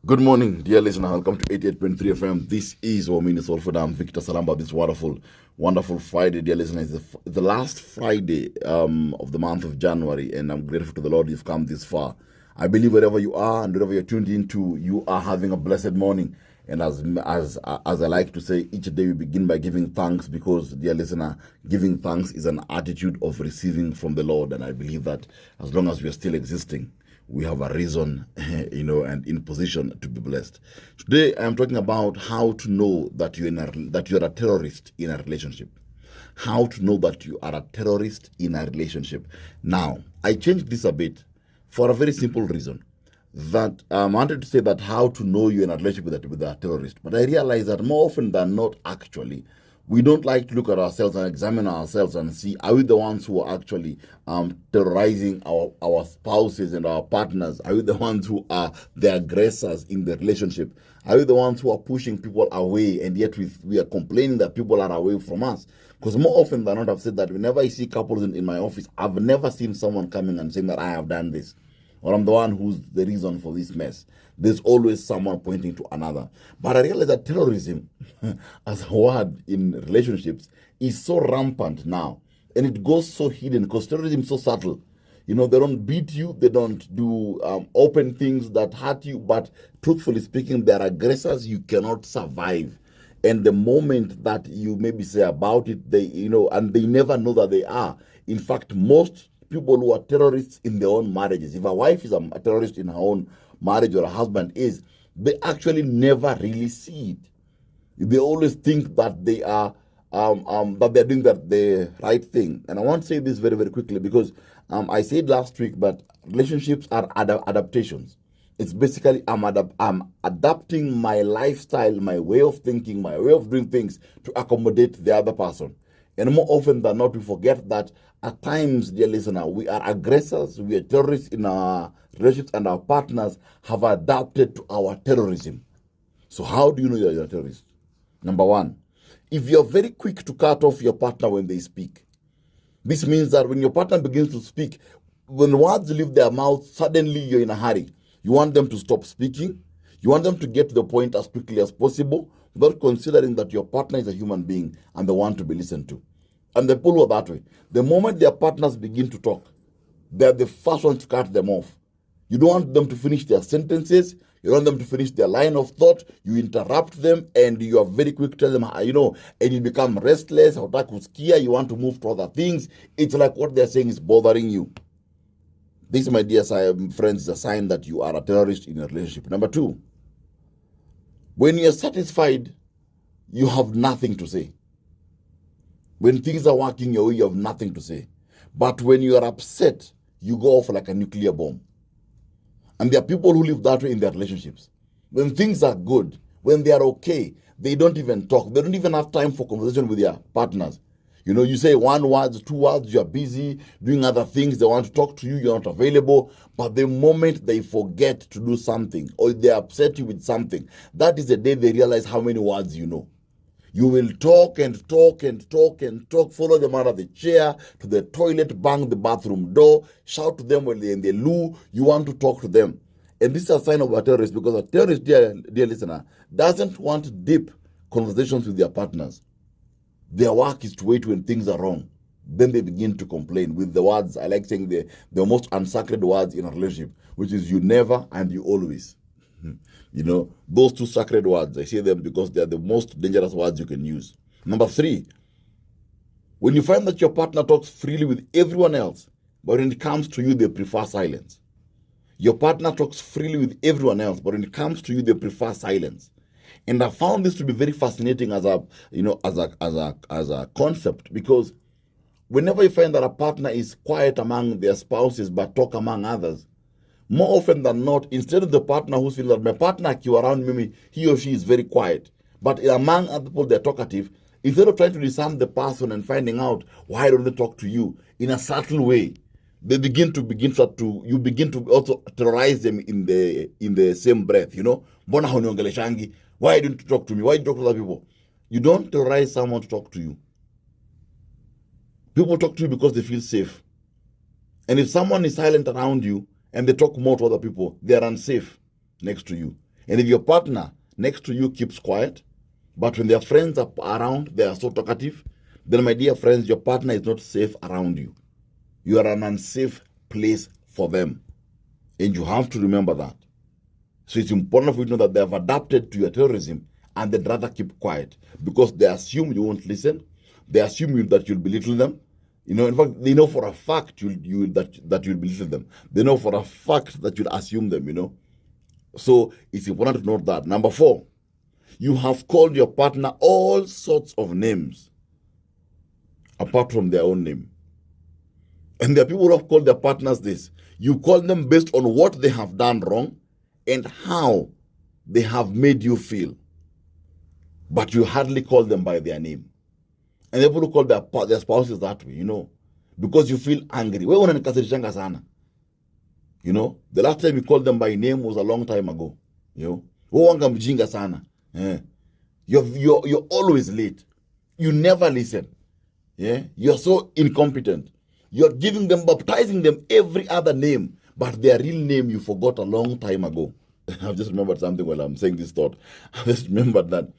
Good morning, dear listener. Welcome to 88.3 FM. This is Waumini Soulful. I'm Victor Salamba. This wonderful Friday, dear listener. It's the last Friday of the month of January, and I'm grateful to the Lord you've come this far. I believe wherever you are and wherever you're tuned into, you are having a blessed morning. And as I like to say, each day we begin by giving thanks because, dear listener, giving thanks is an attitude of receiving from the Lord. And I believe that as long as we are still existing, we have a reason, and in position to be blessed. Today, I am talking about how to know that you're a terrorist in a relationship. How to know that you are a terrorist in a relationship. Now, I changed this a bit for a very simple reason. That I wanted to say that how to know you're in a relationship with a terrorist. But I realize that more often than not, actually, we don't like to look at ourselves and examine ourselves and see, are we the ones who are actually terrorizing our spouses and our partners? Are we the ones who are the aggressors in the relationship? Are we the ones who are pushing people away, and yet we are complaining that people are away from us? Because more often than not, I've said that whenever I see couples in my office, I've never seen someone coming and saying that I have done this, or I'm the one who's the reason for this mess. There's always someone pointing to another. But I realize that terrorism, as a word in relationships, is so rampant now. And it goes so hidden because terrorism is so subtle. They don't beat you. They don't do open things that hurt you. But truthfully speaking, they're aggressors you cannot survive. And the moment that you maybe say about it, and they never know that they are. In fact, most people who are terrorists in their own marriages, if a wife is a terrorist in her own marriage or a husband is, they actually never really see it. They always think that they are that they're doing the right thing. And I want to say this very, very quickly because I said last week that relationships are adaptations. It's basically I'm adapting my lifestyle, my way of thinking, my way of doing things to accommodate the other person. And more often than not, we forget that at times, dear listener, we are aggressors, we are terrorists in our relationships, and our partners have adapted to our terrorism. So how do you know you're a terrorist? Number one, if you're very quick to cut off your partner when they speak, this means that when your partner begins to speak, when words leave their mouth, suddenly you're in a hurry. You want them to stop speaking. You want them to get to the point as quickly as possible without considering that your partner is a human being and they want to be listened to. And the people who are that way, the moment their partners begin to talk, they're the first ones to cut them off. You don't want them to finish their sentences. You don't want them to finish their line of thought. You interrupt them, and you are very quick to tell them, and you become restless, you want to move to other things. It's like what they're saying is bothering you. This, my dear friends, is a sign that you are a terrorist in a relationship. Number two, when you're satisfied, you have nothing to say. When things are working your way, you have nothing to say. But when you are upset, you go off like a nuclear bomb. And there are people who live that way in their relationships. When things are good, when they are okay, they don't even talk. They don't even have time for conversation with their partners. You say one word, two words, you're busy doing other things. They want to talk to you, you're not available. But the moment they forget to do something or they upset you with something, that is the day they realize how many words you know. You will talk and talk and talk and talk, follow them out of the chair, to the toilet, bang the bathroom door, shout to them when they're in the loo. You want to talk to them. And this is a sign of a terrorist because a terrorist, dear listener, doesn't want deep conversations with their partners. Their work is to wait when things are wrong. Then they begin to complain with the words, I like saying the most unsacred words in a relationship, which is you never and you always. Those two sacred words, I say them because they are the most dangerous words you can use. Number three, when you find that your partner talks freely with everyone else, but when it comes to you, they prefer silence. Your partner talks freely with everyone else, but when it comes to you, they prefer silence. And I found this to be very fascinating as a concept, because whenever you find that a partner is quiet among their spouses but talk among others, more often than not, instead of the partner who feels that my partner around me, he or she is very quiet, but among other people they're talkative, instead of trying to discern the person and finding out why don't they talk to you in a subtle way, you begin to also terrorize them in the same breath. Mbona huniongeleshangi? Why don't you talk to me? Why do you talk to other people? You don't terrorize someone to talk to you. People talk to you because they feel safe. And if someone is silent around you and they talk more to other people, they are unsafe next to you. And if your partner next to you keeps quiet, but when their friends are around, they are so talkative, then my dear friends, your partner is not safe around you. You are an unsafe place for them. And you have to remember that. So it's important for you to know that they have adapted to your terrorism and they'd rather keep quiet because they assume you won't listen. They assume that you'll belittle them. In fact, they know for a fact that you'll belittle them. They know for a fact that you'll assume them, So it's important to note that. Number 4, you have called your partner all sorts of names apart from their own name. And there are people who have called their partners this. You call them based on what they have done wrong and how they have made you feel. But you hardly call them by their name. And people who call their spouses that way, because you feel angry. The last time you called them by name was a long time ago. You're always late. You never listen. Yeah? You're so incompetent. You're baptizing them every other name, but their real name you forgot a long time ago. I've just remembered something while I'm saying this thought. I've just remembered that,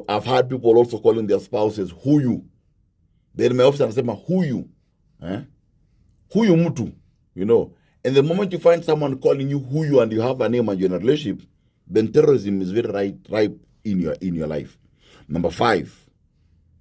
I've had people also calling their spouses who you. They're in my office and I say, who you? Who you mutu? And the moment you find someone calling you who you and you have a name and you're in a relationship, then terrorism is very ripe in your life. Number 5,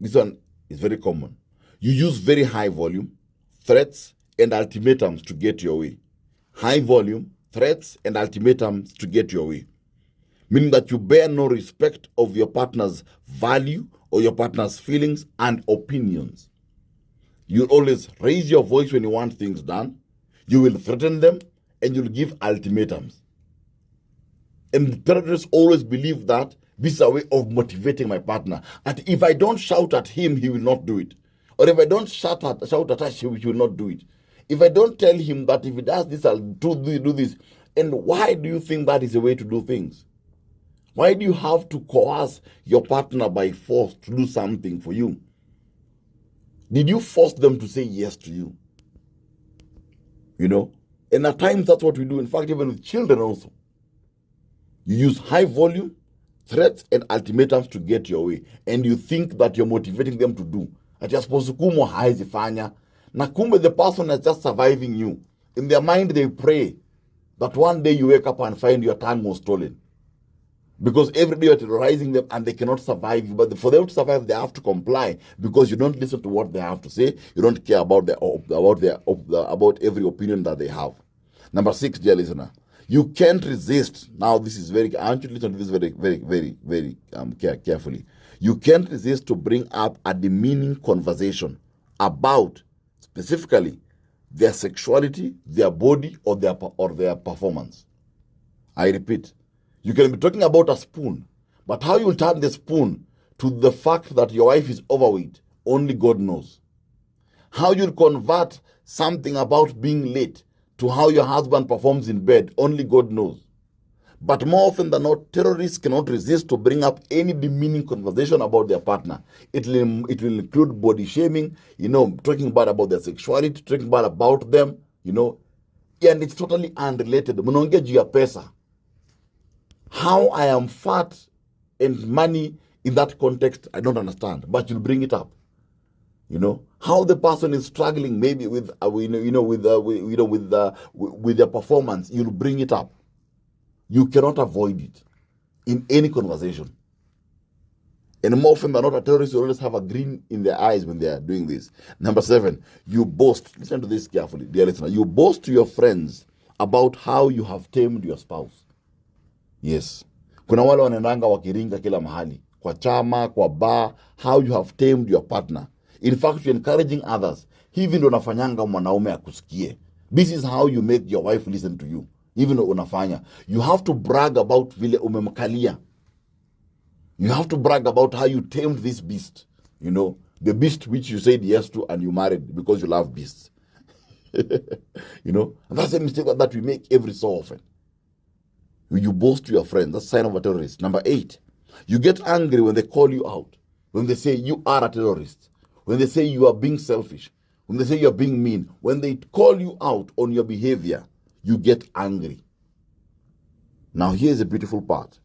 this one is very common. You use very high volume, threats, and ultimatums to get your way. High volume, threats, and ultimatums to get your way. Meaning that you bear no respect of your partner's value or your partner's feelings and opinions. You'll always raise your voice when you want things done. You will threaten them and you'll give ultimatums. And the terrorists always believe that this is a way of motivating my partner. And if I don't shout at him, he will not do it. Or if I don't shout at her, he will not do it. If I don't tell him that if he does this, I'll do this. And why do you think that is the way to do things? Why do you have to coerce your partner by force to do something for you? Did you force them to say yes to you? And at times that's what we do. In fact, even with children also. You use high volume, threats, and ultimatums to get your way. And you think that you're motivating them to do. That you're supposed to kumo haizifanya. Na kumbe the person is just surviving you. In their mind they pray that one day you wake up and find your tongue was stolen. Because every day you're terrorizing them and they cannot survive you. But for them to survive, they have to comply because you don't listen to what they have to say. You don't care about every opinion that they have. Number 6, dear listener, you can't resist. Now this is I want you to listen to this very carefully. You can't resist to bring up a demeaning conversation about specifically their sexuality, their body, or their performance. I repeat. You can be talking about a spoon, but how you'll turn the spoon to the fact that your wife is overweight, only God knows. How you'll convert something about being late to how your husband performs in bed, only God knows. But more often than not, terrorists cannot resist to bring up any demeaning conversation about their partner. It will include body shaming, talking bad about their sexuality, talking bad about them, and it's totally unrelated. Mnaongea juu ya pesa. How I am fat and money in that context, I don't understand. But you'll bring it up. How the person is struggling maybe with their performance, you'll bring it up. You cannot avoid it in any conversation. And more often than not, a terrorist will always have a grin in their eyes when they are doing this. Number 7, you boast. Listen to this carefully, dear listener. You boast to your friends about how you have tamed your spouse. Yes. Kuna wale wanaendanga wakiringa kila mahali. Kwa chama, kwa bar, how you have tamed your partner. In fact, you're encouraging others. Hivi ndo unafanyanga mwanaume akusikie. This is how you make your wife listen to you. Even unafanya. You have to brag about vile umemkalia. You have to brag about how you tamed this beast. The beast which you said yes to and you married because you love beasts. And that's a mistake that we make every so often. You boast to your friends. That's a sign of a terrorist. Number 8, you get angry when they call you out. When they say you are a terrorist. When they say you are being selfish. When they say you are being mean. When they call you out on your behavior, you get angry. Now, here's the beautiful part,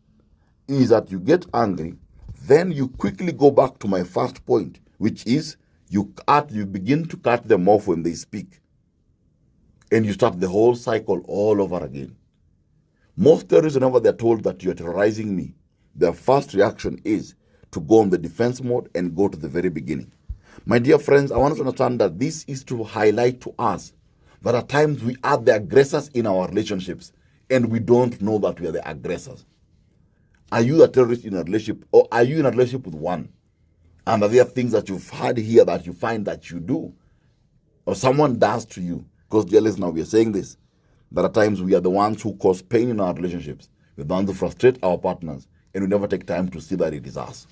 is that you get angry, then you quickly go back to my first point, which is you begin to cut them off when they speak. And you start the whole cycle all over again. Most terrorists, whenever they're told that you're terrorizing me, their first reaction is to go on the defense mode and go to the very beginning. My dear friends, I want us to understand that this is to highlight to us that at times we are the aggressors in our relationships and we don't know that we are the aggressors. Are you a terrorist in a relationship, or are you in a relationship with one? And are there things that you've had here that you find that you do, or someone does to you? Because, dear listener, we are saying this, that at times we are the ones who cause pain in our relationships. We're the ones who frustrate our partners, and we never take time to see that it is us.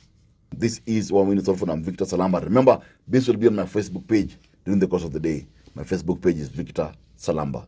This is Waumini Soulful. I'm Victor Salamba. Remember, this will be on my Facebook page during the course of the day. My Facebook page is Victor Salamba.